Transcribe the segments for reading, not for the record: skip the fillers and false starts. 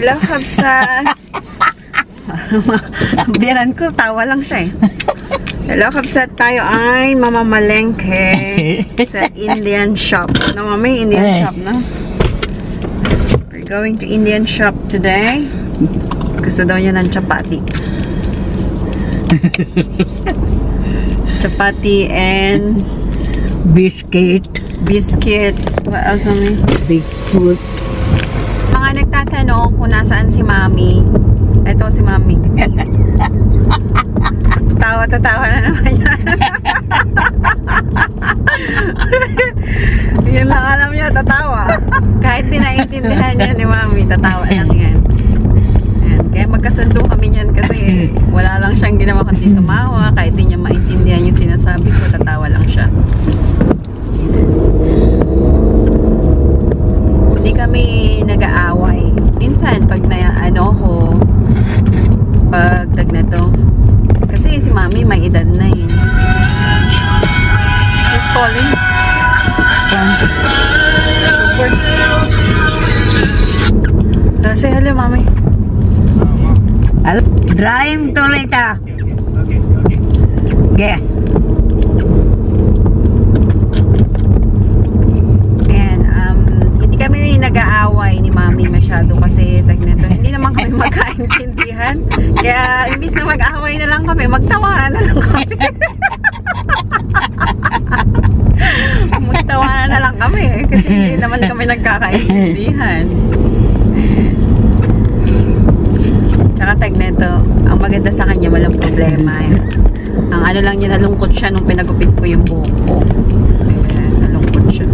Hello, Kabsat. Biyanan ko, tawa lang siya eh. Hello, Kabsat. Tayo ay mamamalengke sa Indian shop. No, mami, Indian shop, no? We're going to Indian shop today. Gusto daw niya ng chapati. Chapati and biscuit. Biscuit. What else, mami? Big food. Mga nagtatanong kung nasaan si Mami. Ito si Mami. Tawa-tatawa na naman yan. Yun lang alam niya, tatawa. Kahit di naiintindihan niya ni Mami, tatawa lang yan. Ayan. Kaya magkasundo kami niyan kasi wala lang siyang ginawa kundi tumawa. Kahit di niya maintindihan yung sinasabi ko, tatawa lang siya. Hindi kami nag-aaway. Minsan, pag pag tag na to. Kasi si Mami may edad na eh. Who's calling? Super. Say hello, Mami. Drive to later. Yeah. Kami nag-aaway ni Mami masyado kasi tag nito. Hindi naman kami magkaintindihan. Kaya imbis na mag-aaway na lang kami, magtawanan na lang kami. Magtawanan na lang kami kasi hindi naman kami nagkakaintindihan. Tsaka tag nito, ang maganda sa kanya walang problema. Ang ano lang niya, nalungkot siya nung pinagupit ko yung buhok ko. Nalungkot siya.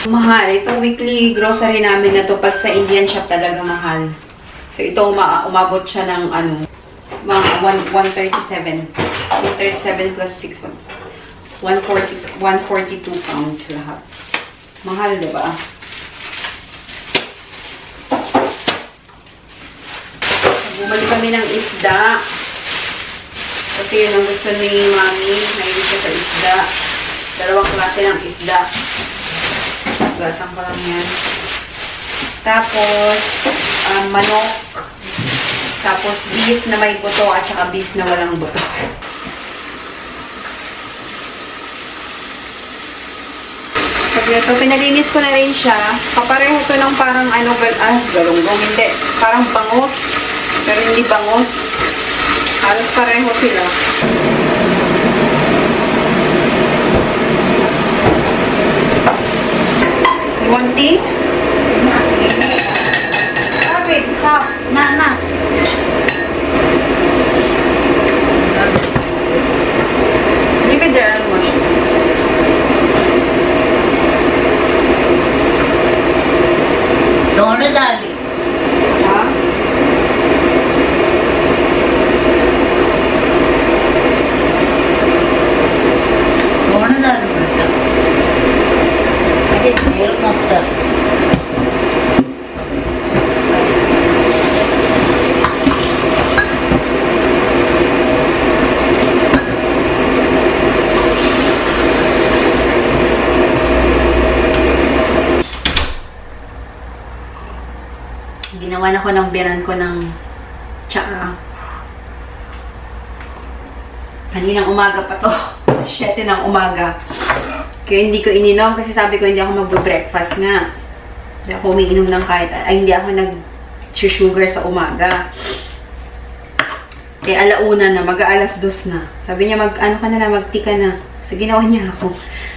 Mahal. Itong weekly grocery namin na to pag sa Indian shop talaga mahal. So ito umabot siya ng ano, mga 137. 137 plus 6 months. 142 pounds lahat. Mahal, diba? Bumali kami ng isda. Kasi yun ang gusto ni Mami. Naibig siya sa isda. Dalawang klase ng isda. Gasang ko lang yan. Tapos, manok. Tapos, beef na may buto at saka beef na walang buto. Ito, pinalinis ko na rin siya. Kapareho to ng parang ano, galunggong, hindi. Parang bangus. Pero hindi bangus. Halos pareho sila. You want tea? Wait, half. Na. Leave it there and wash it. Don't डाली थोड़ा डाली बेटा अरे तेल मस्त Ginawa na ko ng biyanan ko ng tsaka. Kaninang umaga pa to. 7 ng umaga. Kaya hindi ko ininom kasi sabi ko hindi ako magbe-breakfast nga. Hindi ako umiinom ng kahit, hindi ako nag-sugar sa umaga. Eh, alauna na, mag-aalas 2 na. Sabi niya, ano ka na, mag-tea ka na. So, ginawa niya ako.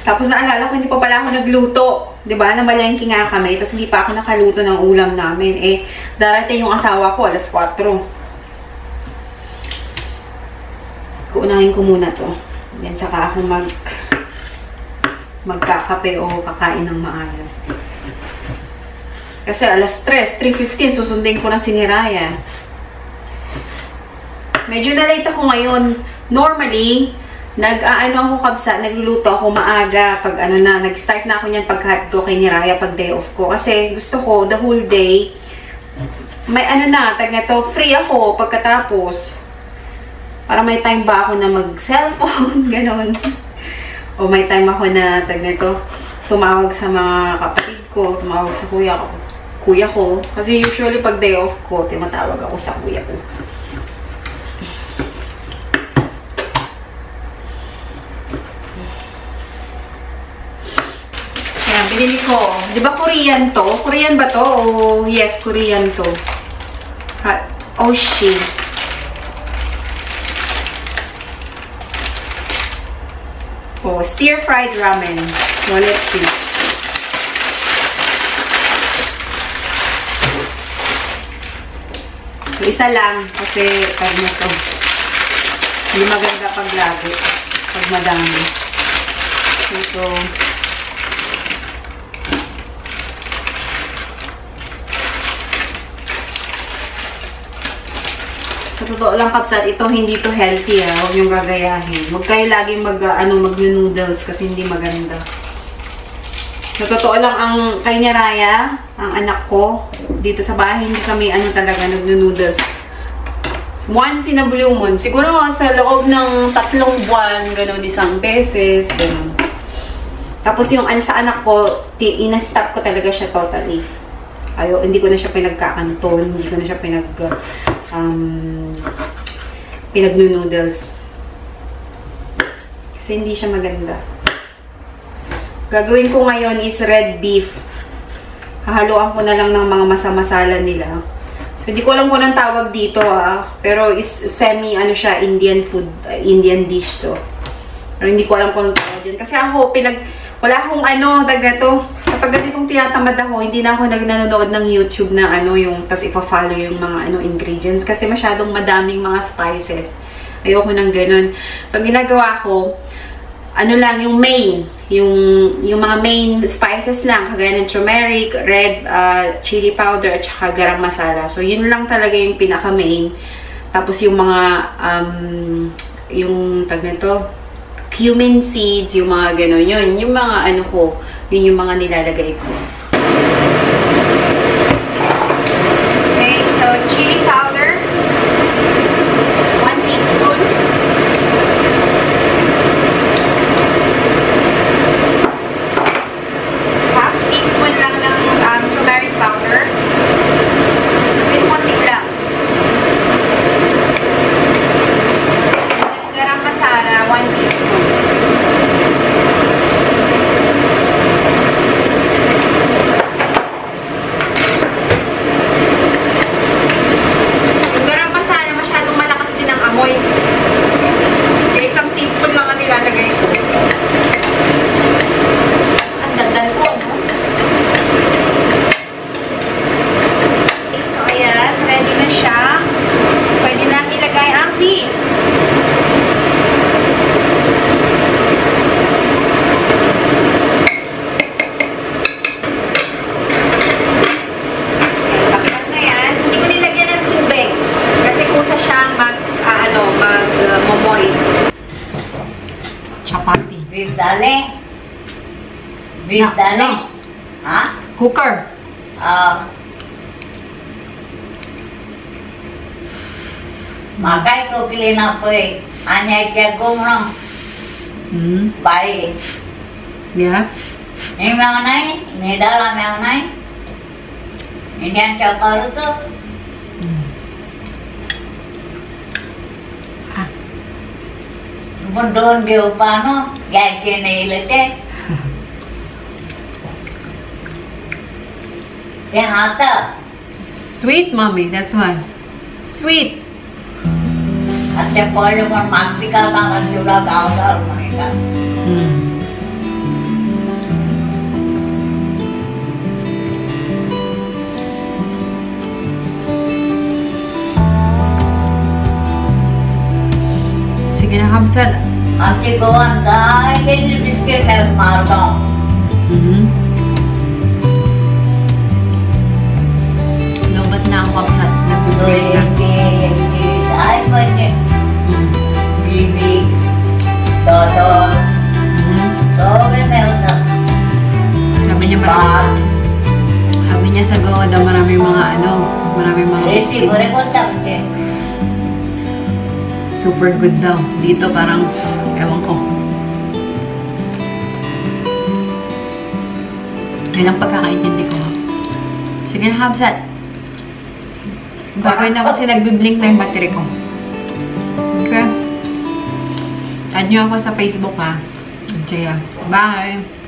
Tapos naalala ko, hindi pa pala ako nagluto. Diba? Namalengke nga kami. Tapos hindi pa ako nakaluto ng ulam namin. Eh, darating yung asawa ko, alas 4. Uunahin ko muna to. Then saka ako magkakape o kakain ng maayos. Kasi alas 3:15, susundin ko na si Niraya. Medyo na-late ako ngayon. Normally, nag-aano ako kabsa, nagluluto ako maaga pag ano na, nag-start na ako niyan pag ko kay Niraya pag day off ko. Kasi gusto ko, the whole day, may ano na, tag na to, free ako pagkatapos. Para may time ba ako na mag-cellphone, ganon. O may time ako na, tag na to, tumawag sa mga kapatid ko, tumawag sa kuya ko. Kasi usually pag day off ko, tumatawag ako sa kuya ko. Ayan, binili ko. Di ba Korean to? Korean ba to? O yes, Korean to. Oshi. Oh, stir-fried ramen. So, let's see. So, isa lang. Kasi, ano to. Hindi maganda pag lagi. Pag madami. So, sa totoo lang, kapsat, ito hindi to healthy, ha. Huwag niyong gagayahin. Huwag kayo laging mag-noodles kasi hindi maganda. Sa totoo lang, ang kay Niraya, ang anak ko, dito sa bahay, hindi kami talaga nag-noodles. Once in a blue moon. Siguro sa loob ng 3 buwan, gano'n, isang beses, gano'n. Tapos yung sa anak ko, ina-stop ko talaga siya totally. Hindi ko na siya pinagkakanton, hindi ko na siya pinag-noodles. Kasi hindi siya maganda. Gagawin ko ngayon is red beef. Hahaluan ko na lang ng mga masala nila. Hindi ko alam kung anong tawag dito, pero is siya, Indian food, Indian dish to. Pero hindi ko alam kung anong tawag yun. Kasi ako, wala akong daga to. Kapag ganitong tinatamad ako, hindi na ako nanonood ng YouTube na tas ipa-follow yung mga ingredients. Kasi masyadong madaming mga spices. Ayoko nang ganun. So, ang ginagawa ko, lang, yung main. Yung mga main spices lang. Kagaya ng turmeric, red chili powder, at saka garam masala. So, yun lang talaga yung pinaka-main. Tapos yung mga, yung tag na to, cumin seeds, yung mga gano'n. Yun, yung mga yun yung mga nilalagay ko. Okay, so chili powder. 1 teaspoon. Half teaspoon lang ng turmeric powder. Kasi konti lang. Garam masala, 1 teaspoon. Beef dali. Ha? Cooker. Makai to kilina poy. Anya jago mo. Bye. Yeah. Ini memang naik, ini dalam yang naik. Ini yang cakar tu. Bundon ke upano, gaya kene ilete. Yang hata. Sweet, mommy. That's why. Sweet. Ada boleh pun mati kalau tangan sudah gagal mereka. Sige na, Hamsat. Kasi gawan ka, hindi biskit kayo marunong. Lobat na ako, Hamsat. So, Nag-break na. hindi, ay mo niya. Bibi, Toto, so, may meron Sabi niya, Bag, sabi niya sa Goa daw maraming mga maraming mga receive, mo rin kontak niya. super good daw. Dito parang, ewan ko. Yan ang pagkakaintindi ko. Sige na, Hamsat. Babay na kasi nagbiblink na yung battery ko. Okay? Add nyo ako sa Facebook, ha? Okay, bye!